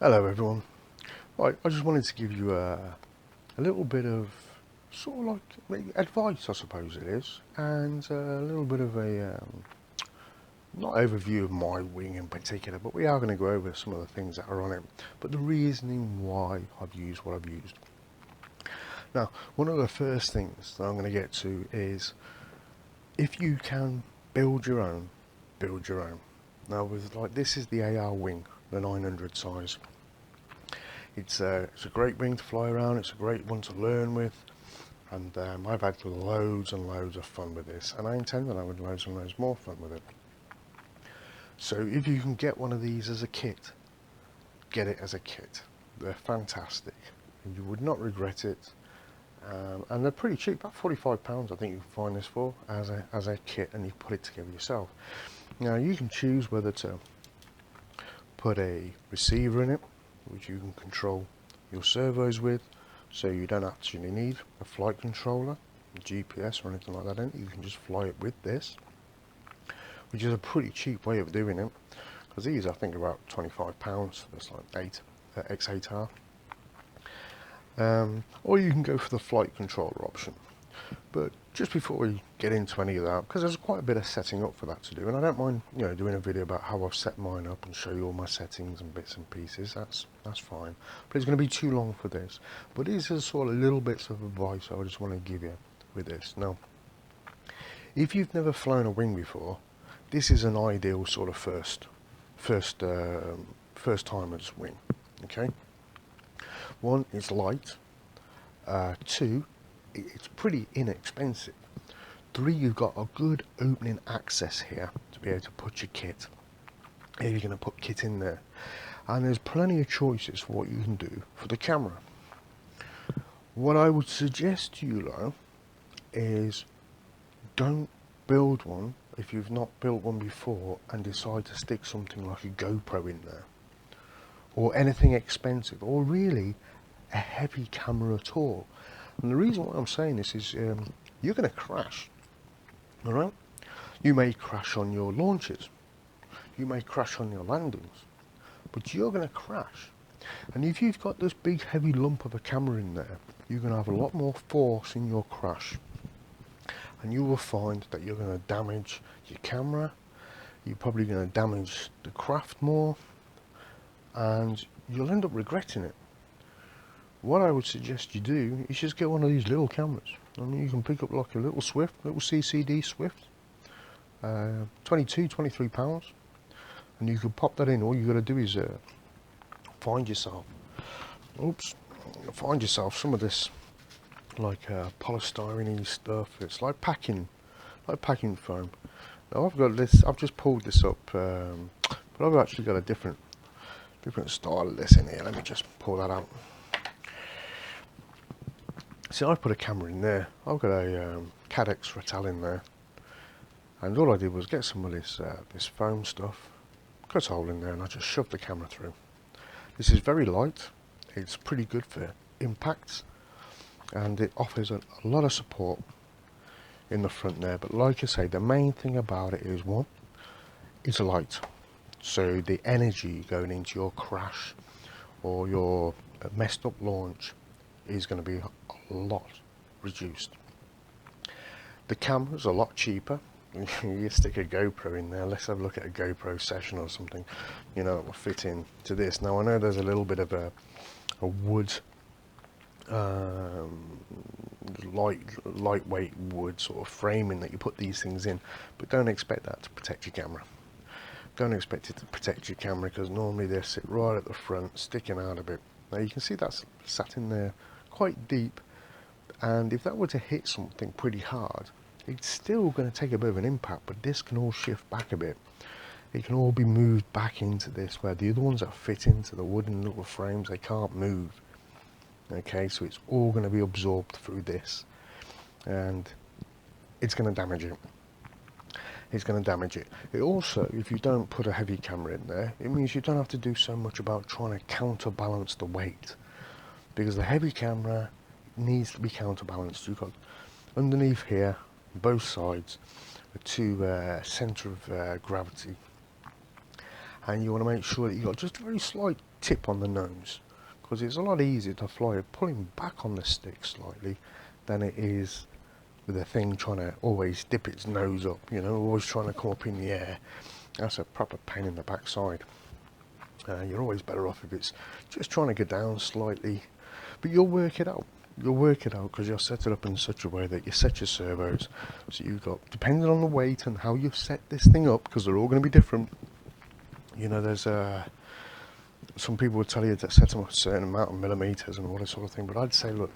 Hello everyone. Right, I just wanted to give you a little bit of sort of like maybe advice, I suppose it is, and a little bit of a not overview of my wing in particular, but we are going to go over some of the things that are on it, but the reasoning why I've used what I've used. Now, one of the first things that I'm going to get to is if you can build your own, build your own. Now, with like this is the AR wing, the 900 size. It's a great wing to fly around, it's a great one to learn with, and I've had loads and loads of fun with this, and I intend on having loads and loads more fun with it. So if you can get one of these as a kit, get it as a kit. They're fantastic, and you would not regret it, and they're pretty cheap, about £45 I think you can find this for, as a kit, and you put it together yourself. Now you can choose whether to put a receiver in it, which you can control your servos with, so you don't actually need a flight controller, GPS or anything like that in it. You can just fly it with this, which is a pretty cheap way of doing it, because these I think are about £25. That's like X8R. Or you can go for the flight controller option. But just before we get into any of that, because there's quite a bit of setting up for that to do, and I don't mind, doing a video about how I've set mine up and show you all my settings and bits and pieces. That's fine. But it's going to be too long for this. But these are sort of little bits of advice I just want to give you with this. Now, if you've never flown a wing before, this is an ideal sort of first timer's wing. Okay. One, it's light. Two, it's pretty inexpensive. Three, you've got a good opening access here to be able to put your kit, if you're going to put kit in there, and there's plenty of choices for what you can do for the camera. What I would suggest to you though is don't build one if you've not built one before and decide to stick something like a GoPro in there, or anything expensive, or really a heavy camera at all. And the reason why I'm saying this is you're going to crash, alright? You may crash on your launches, you may crash on your landings, but you're going to crash. And if you've got this big heavy lump of a camera in there, you're going to have a lot more force in your crash. And you will find that you're going to damage your camera, you're probably going to damage the craft more, and you'll end up regretting it. What I would suggest you do is just get one of these little cameras. I mean, you can pick up like a little Swift, little CCD Swift, £23, and you can pop that in. All you got to do is find yourself some of this like polystyrene stuff. It's like packing foam. Now I've got this. I've just pulled this up, but I've actually got a different style of this in here. Let me just pull that out. See, I've put a camera in there. I've got a Cadex Ratal in there, and all I did was get some of this foam stuff, cut a hole in there, and I just shoved the camera through. This is very light. It's pretty good for impacts, and it offers a lot of support in the front there. But like I say, the main thing about it is, one, it's light, so the energy going into your crash or your messed up launch is going to be a lot reduced. The camera's a lot cheaper. You stick a GoPro in there. Let's have a look at a GoPro session or something, that will fit into this. Now I know there's a little bit of a wood, lightweight wood sort of framing that you put these things in, but don't expect that to protect your camera. Don't expect it to protect your camera, because normally they sit right at the front, sticking out a bit. Now you can see that's sat in there quite deep, and if that were to hit something pretty hard, it's still going to take a bit of an impact, but this can all shift back a bit. It can all be moved back into this, where the other ones that fit into the wooden little frames, they can't move. Okay, so it's all going to be absorbed through this, and it's going to damage it. It's going to damage it. It also, if you don't put a heavy camera in there, it means you don't have to do so much about trying to counterbalance the weight, because the heavy camera needs to be counterbalanced. You've got underneath here, both sides, the two centre of gravity, and you want to make sure that you've got just a very slight tip on the nose, because it's a lot easier to fly it pulling back on the stick slightly than it is with a thing trying to always dip its nose up, you know, always trying to come up in the air. That's a proper pain in the backside. You're always better off if it's just trying to go down slightly, but you'll work it out. You'll work it out because you'll set it up in such a way that you set your servos so you've got, depending on the weight and how you've set this thing up, because they're all going to be different. You know, there's some people would tell you to set them up a certain amount of millimeters and all this sort of thing, but I'd say, look,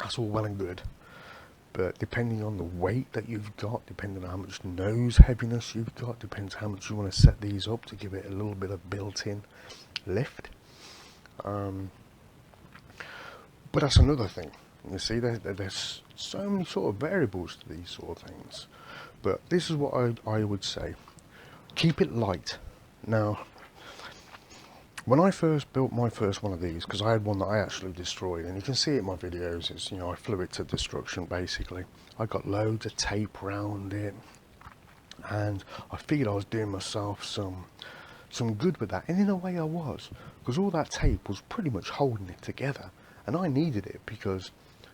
that's all well and good, but depending on the weight that you've got, depending on how much nose heaviness you've got, depends how much you want to set these up to give it a little bit of built-in lift. But that's another thing. You see, there's so many sort of variables to these sort of things. But this is what I would say. Keep it light. Now, when I first built my first one of these, because I had one that I actually destroyed, and you can see it in my videos, it's, you know, I flew it to destruction basically. I got loads of tape around it, and I figured I was doing myself some good with that, and in a way I was, because all that tape was pretty much holding it together. And I needed it because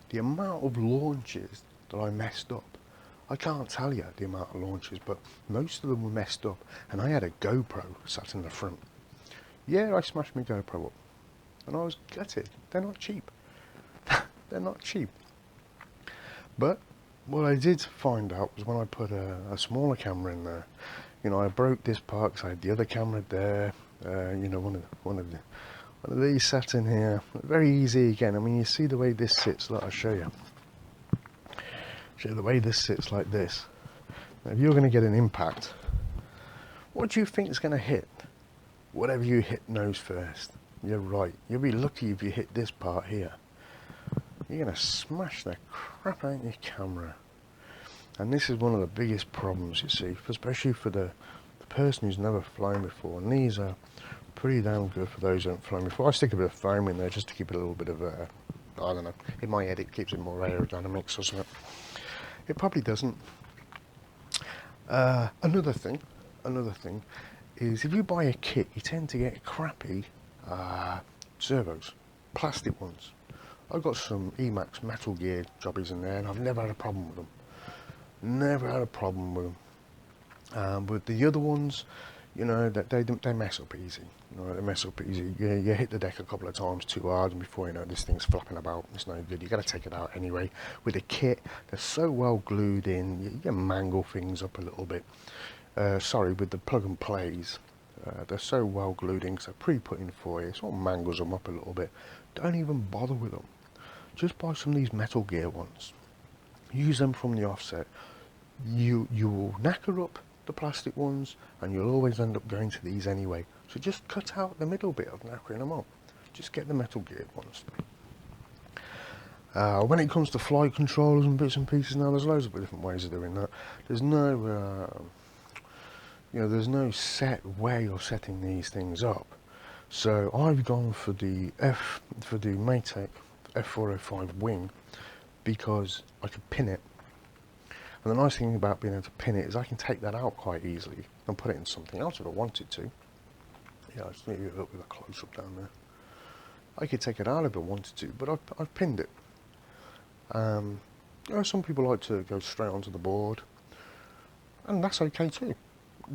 the amount of launches that I messed up, I can't tell you the amount of launches, but most of them were messed up. And I had a GoPro sat in the front. Yeah, I smashed my GoPro up. And I was gutted. They're not cheap. They're not cheap. But what I did find out was when I put a smaller camera in there, you know, I broke this part because I had the other camera there, you know, one of these sat in here. Very easy again. I mean, you see the way this sits. Let I'll show you. Show you the way this sits like this. Now, if you're going to get an impact, what do you think is going to hit? Whatever you hit nose first. You're right. You'll be lucky if you hit this part here. You're going to smash the crap out of your camera. And this is one of the biggest problems, you see, especially for the person who's never flown before. And these are pretty damn good for those who haven't flown before. I stick a bit of foam in there just to keep it a little bit of I don't know, in my head it keeps it more aerodynamics or something. It probably doesn't. Another thing is if you buy a kit, you tend to get crappy servos, plastic ones. I've got some Emax Metal Gear jobbies in there and I've never had a problem with them. Never had a problem with them. But the other ones, you know, that they mess up easy. You know, they mess up easy. You hit the deck a couple of times too hard, and before you know, this thing's flopping about. It's no good. You got to take it out anyway. With a kit, they're so well glued in. You can mangle things up a little bit. Sorry, with the plug and plays, they're so well glued in because they're pre-put in for you. It sort of mangles them up a little bit. Don't even bother with them. Just buy some of these Metal Gear ones. Use them from the offset. You will knacker up the plastic ones, and you'll always end up going to these anyway. So just cut out the middle bit of knackering them up. Just get the Metal Gear ones. When it comes to flight controllers and bits and pieces, now there's loads of different ways of doing that. There's no, you know, there's no set way of setting these things up. So I've gone for the Maytag F405 wing because I could pin it. And the nice thing about being able to pin it is I can take that out quite easily and put it in something else if I wanted to. Yeah, I just need to get a little bit of close up down there. I could take it out if I wanted to, but I've pinned it. You know, some people like to go straight onto the board, and that's okay too.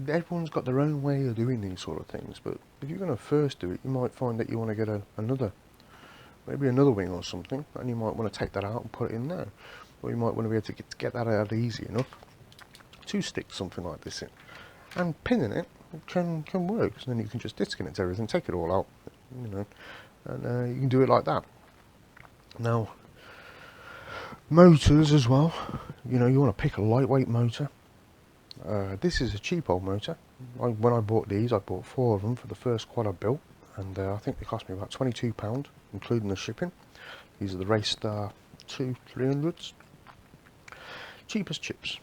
Everyone's got their own way of doing these sort of things, but if you're going to first do it, you might find that you want to get maybe another wing or something, and you might want to take that out and put it in there. Or you might want to be able to get that out easy enough to stick something like this in. And pinning it can work, so then you can just disconnect everything, take it all out, you know, and you can do it like that. Now, motors as well, you know, you want to pick a lightweight motor. This is a cheap old motor. When I bought these, I bought 4 of them for the first quad I built, and I think they cost me about £22, including the shipping. These are the Raystar 2 300s. Cheapest chips.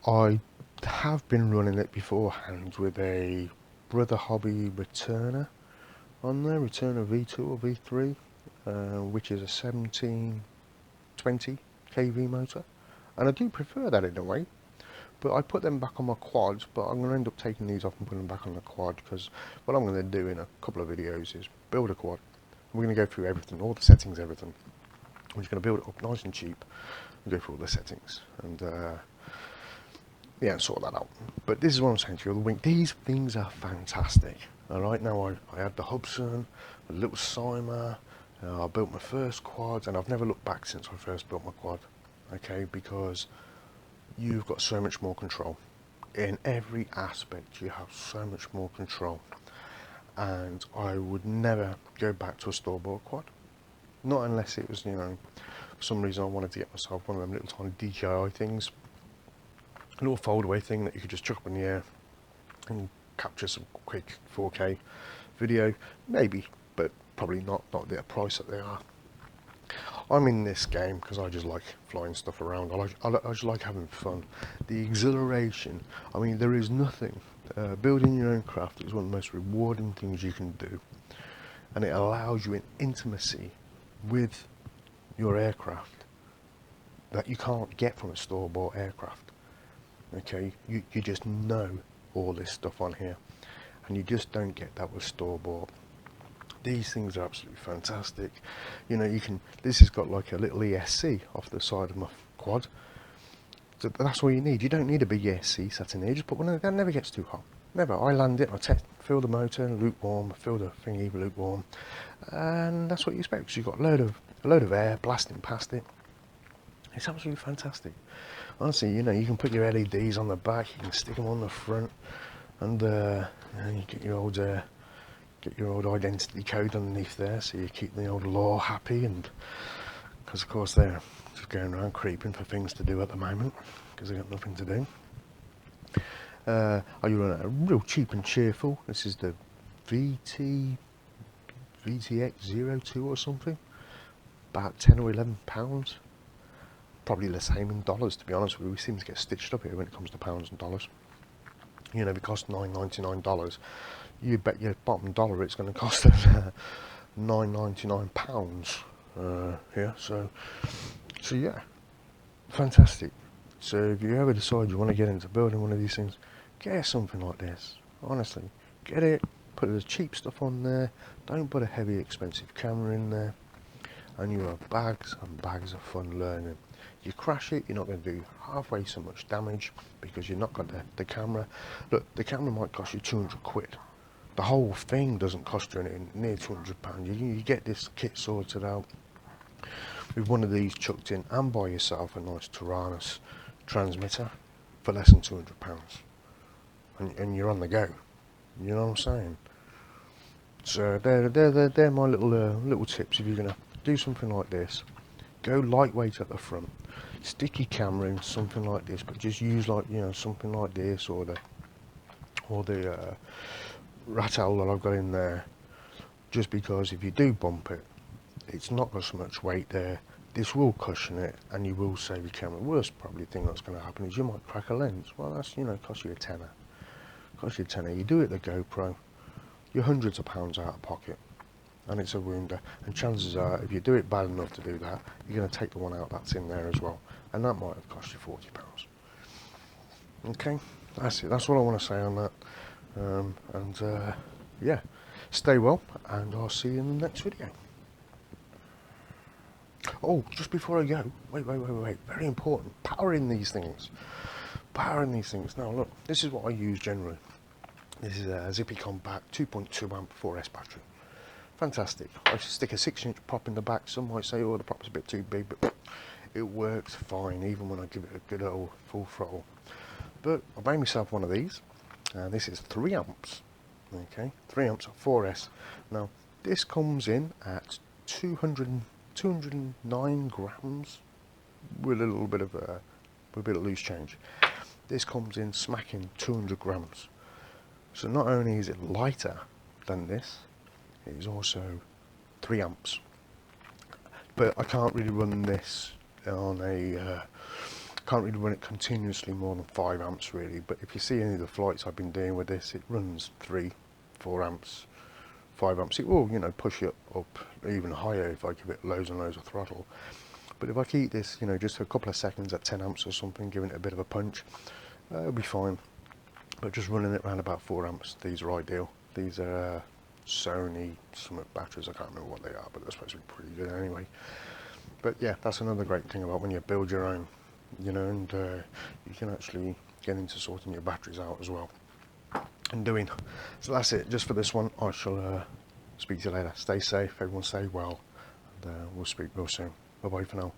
I have been running it beforehand with a Brother Hobby returner on there, returner V2 or V3, which is a 1720 kV motor, and I do prefer that in a way, But I put them back on my quad, but I'm going to end up taking these off and putting them back on the quad, because what I'm going to do in a couple of videos is build a quad. We're going to go through everything, all the settings, everything. We're just going to build it up nice and cheap and go through all the settings and yeah, sort that out. But this is what I'm saying to you, the wing, these things are fantastic. Alright, now I had the Hubsan, a little Cyma, I built my first quad, and I've never looked back since I first built my quad. Okay, because you've got so much more control. In every aspect you have so much more control. And I would never go back to a store-bought quad. Not unless it was, you know, for some reason I wanted to get myself one of them little tiny DJI things. A little fold-away thing that you could just chuck up in the air and capture some quick 4K video. Maybe, but probably not at the price that they are. I'm in this game because I just like flying stuff around. I just like having fun. The exhilaration. I mean, there is nothing. Building your own craft is one of the most rewarding things you can do. And it allows you an intimacy with your aircraft that you can't get from a store-bought aircraft. Okay, you just know all this stuff on here, and you just don't get that with store-bought. These things are absolutely fantastic. You know, you can. This has got like a little ESC off the side of my quad. So that's all you need. You don't need a big ESC sat in here. Just put one in. That never gets too hot. Never. I land it. I fill the motor lukewarm. I fill the thingy lukewarm, and that's what you expect. Because you've got a load of air blasting past it. It's absolutely fantastic. Honestly, you know, you can put your LEDs on the back. You can stick them on the front, and you get your old identity code underneath there, so you keep the old law happy. And because of course they're just going around creeping for things to do at the moment because they've got nothing to do. I run a real cheap and cheerful. This is the VTX02 or something, about 10 or 11 pounds. Probably the same in dollars, to be honest with you. We seem to get stitched up here when it comes to pounds and dollars. You know, if it costs $9.99, you bet your bottom dollar it's going to cost us £9.99 here. So yeah, fantastic. So if you ever decide you want to get into building one of these things, get something like this. Honestly, get it. Put the cheap stuff on there. Don't put a heavy, expensive camera in there, and you have bags and bags of fun learning. You crash it, you're not going to do halfway so much damage because you've not got the camera. Look, the camera might cost you 200 quid. The whole thing doesn't cost you anything near £200. You get this kit sorted out with one of these chucked in, and buy yourself a nice Tyrannus transmitter for less than £200, and you're on the go. You know what I'm saying? So they're my little tips. If you're gonna do something like this, go lightweight at the front. Stick your camera in something like this, but just use, like, you know, something like this, or the rat owl that I've got in there. Just because if you do bump it, it's not got so much weight there. This will cushion it, and you will save your camera. The worst probably thing that's going to happen is you might crack a lens. Well, that's, you know, cost you a tenner. You do it the GoPro, you're hundreds of pounds out of pocket, and it's a wounder. And chances are, if you do it bad enough to do that, you're going to take the one out that's in there as well, and that might have cost you £40. Okay, that's it. That's what I want to say on that. Yeah, stay well, and I'll see you in the next video. Oh, just before I go, wait, very important, powering these things. Now look, this is what I use generally. This is a Zippy Compact 2.2 amp 4S battery. Fantastic. I stick a 6-inch prop in the back. Some might say, oh, the prop's a bit too big, but it works fine even when I give it a good old full throttle. But I made myself one of these. This is 3 amps. Okay, 3 amps of 4S. Now, this comes in at 209 grams with a little bit of loose change. This comes in smacking 200 grams. So not only is it lighter than this, it is also 3 amps. But I can't really run this on can't really run it continuously more than 5 amps really. But if you see any of the flights I've been doing with this, it runs 3, 4 amps, 5 amps. It will, you know, push it up even higher if I give it loads and loads of throttle. But if I keep this, you know, just a couple of seconds at 10 amps or something, giving it a bit of a punch, it'll be fine. But just running it around about 4 amps, these are ideal. These are Sony Summit batteries, I can't remember what they are, but they're supposed to be pretty good anyway. But yeah, that's another great thing about when you build your own, you know, and you can actually get into sorting your batteries out as well and doing. So that's it just for this one. I shall speak to you later. Stay safe, everyone stay well, and we'll speak real soon. Bye bye for now.